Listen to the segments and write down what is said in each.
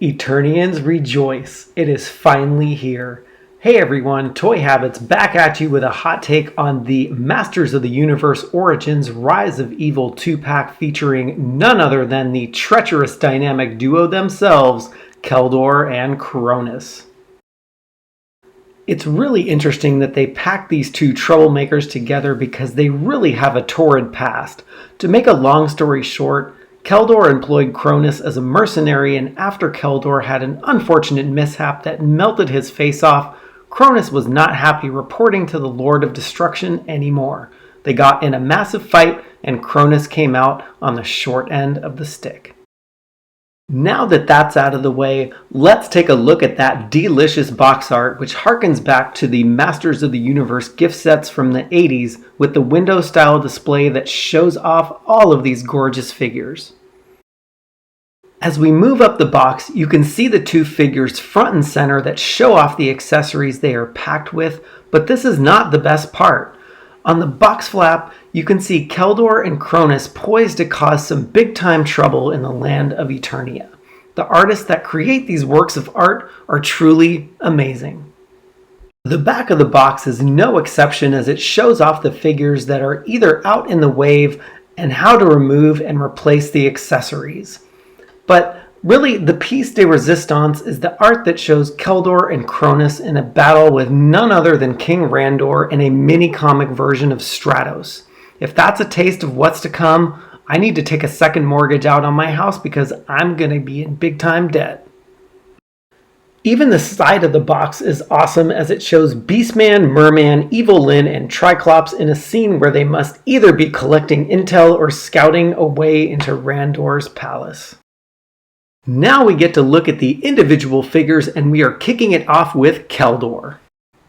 Eternians rejoice, it is finally here. Hey everyone, Toy Habits back at you with a hot take on the Masters of the Universe Origins Rise of Evil 2-pack featuring none other than the treacherous dynamic duo themselves, Keldor and Kronis. It's really interesting that they packed these two troublemakers together because they really have a torrid past. To make a long story short, Keldor employed Kronis as a mercenary, and after Keldor had an unfortunate mishap that melted his face off, Kronis was not happy reporting to the Lord of Destruction anymore. They got in a massive fight, and Kronis came out on the short end of the stick. Now that that's out of the way, let's take a look at that delicious box art, which harkens back to the Masters of the Universe gift sets from the 80s with the window-style display that shows off all of these gorgeous figures. As we move up the box, you can see the two figures front and center that show off the accessories they are packed with, but this is not the best part. On the box flap, you can see Keldor and Kronis poised to cause some big-time trouble in the land of Eternia. The artists that create these works of art are truly amazing. The back of the box is no exception, as it shows off the figures that are either out in the wave and how to remove and replace the accessories. But really, the piece de resistance is the art that shows Keldor and Kronis in a battle with none other than King Randor in a mini-comic version of Stratos. If that's a taste of what's to come, I need to take a second mortgage out on my house because I'm going to be in big-time debt. Even the side of the box is awesome, as it shows Beastman, Merman, Evil Lyn, and Triclops in a scene where they must either be collecting intel or scouting away into Randor's palace. Now we get to look at the individual figures, and we are kicking it off with Keldor.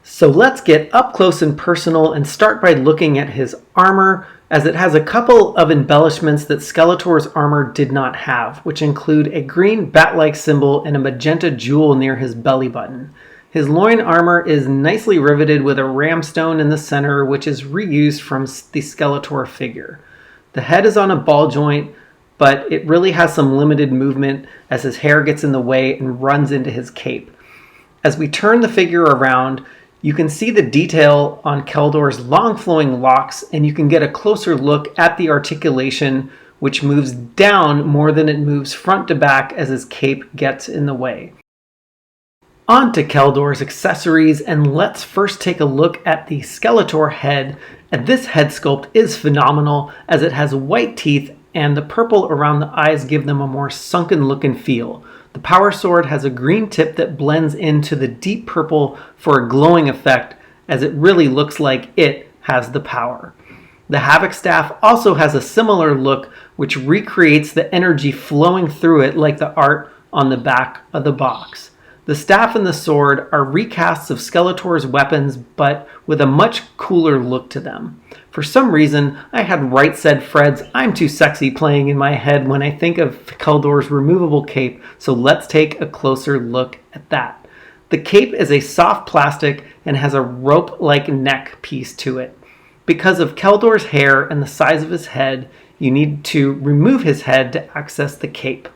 So let's get up close and personal and start by looking at his armor, as it has a couple of embellishments that Skeletor's armor did not have, which include a green bat-like symbol and a magenta jewel near his belly button. His loin armor is nicely riveted with a ramstone in the center, which is reused from the Skeletor figure. The head is on a ball joint, but it really has some limited movement as his hair gets in the way and runs into his cape. As we turn the figure around, you can see the detail on Keldor's long flowing locks, and you can get a closer look at the articulation, which moves down more than it moves front to back as his cape gets in the way. On to Keldor's accessories, and let's first take a look at the Skeletor head. And this head sculpt is phenomenal, as it has white teeth and the purple around the eyes give them a more sunken look and feel. The power sword has a green tip that blends into the deep purple for a glowing effect, as it really looks like it has the power. The Havoc staff also has a similar look, which recreates the energy flowing through it like the art on the back of the box. The staff and the sword are recasts of Skeletor's weapons, but with a much cooler look to them. For some reason, I had Right Said Fred's I'm Too Sexy playing in my head when I think of Keldor's removable cape, so let's take a closer look at that. The cape is a soft plastic and has a rope-like neck piece to it. Because of Keldor's hair and the size of his head, you need to remove his head to access the cape.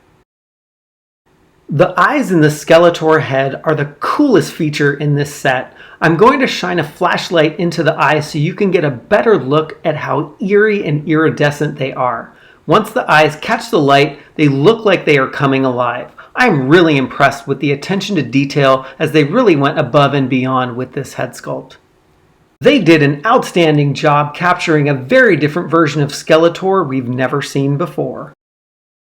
The eyes in the Skeletor head are the coolest feature in this set. I'm going to shine a flashlight into the eyes so you can get a better look at how eerie and iridescent they are. Once the eyes catch the light, they look like they are coming alive. I'm really impressed with the attention to detail, as they really went above and beyond with this head sculpt. They did an outstanding job capturing a very different version of Skeletor we've never seen before.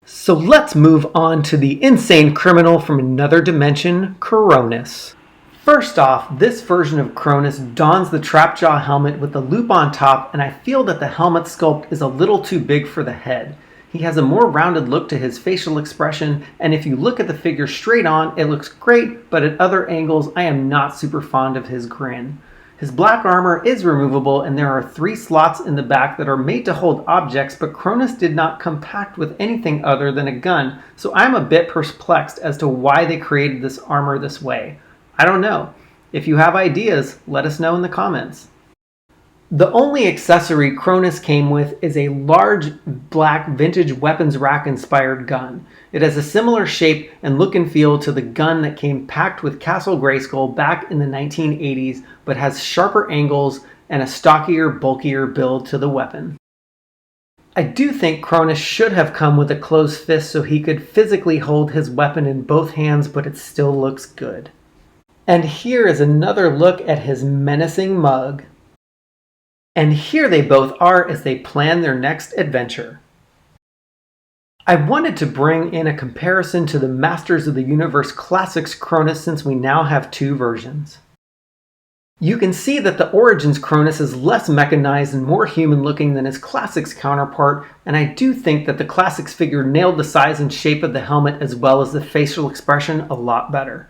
So let's move on to the insane criminal from another dimension, Kronis. First off, this version of Kronis dons the Trapjaw helmet with the loop on top, and I feel that the helmet sculpt is a little too big for the head. He has a more rounded look to his facial expression, and if you look at the figure straight on, it looks great, but at other angles, I am not super fond of his grin. His black armor is removable, and there are 3 slots in the back that are made to hold objects, but Kronis did not come packed with anything other than a gun, so I'm a bit perplexed as to why they created this armor this way. I don't know. If you have ideas, let us know in the comments. The only accessory Kronis came with is a large black vintage weapons rack inspired gun. It has a similar shape and look and feel to the gun that came packed with Castle Grayskull back in the 1980s, but has sharper angles and a stockier, bulkier build to the weapon. I do think Kronis should have come with a closed fist so he could physically hold his weapon in both hands, but it still looks good. And here is another look at his menacing mug. And here they both are as they plan their next adventure. I wanted to bring in a comparison to the Masters of the Universe Classics Kronis since we now have two versions. You can see that the Origins Kronis is less mechanized and more human looking than his Classics counterpart, and I do think that the Classics figure nailed the size and shape of the helmet as well as the facial expression a lot better.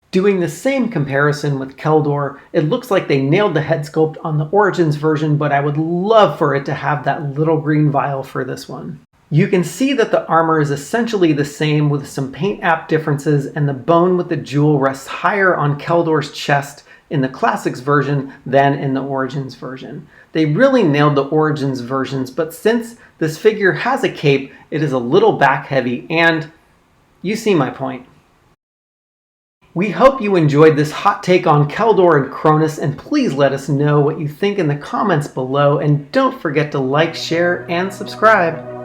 Doing the same comparison with Keldor, it looks like they nailed the head sculpt on the Origins version, but I would love for it to have that little green vial for this one. You can see that the armor is essentially the same with some paint app differences, and the bone with the jewel rests higher on Keldor's chest in the Classics version than in the Origins version. They really nailed the Origins versions, but since this figure has a cape, it is a little back heavy, and you see my point. We hope you enjoyed this hot take on Keldor and Kronis, and please let us know what you think in the comments below, and don't forget to like, share, and subscribe.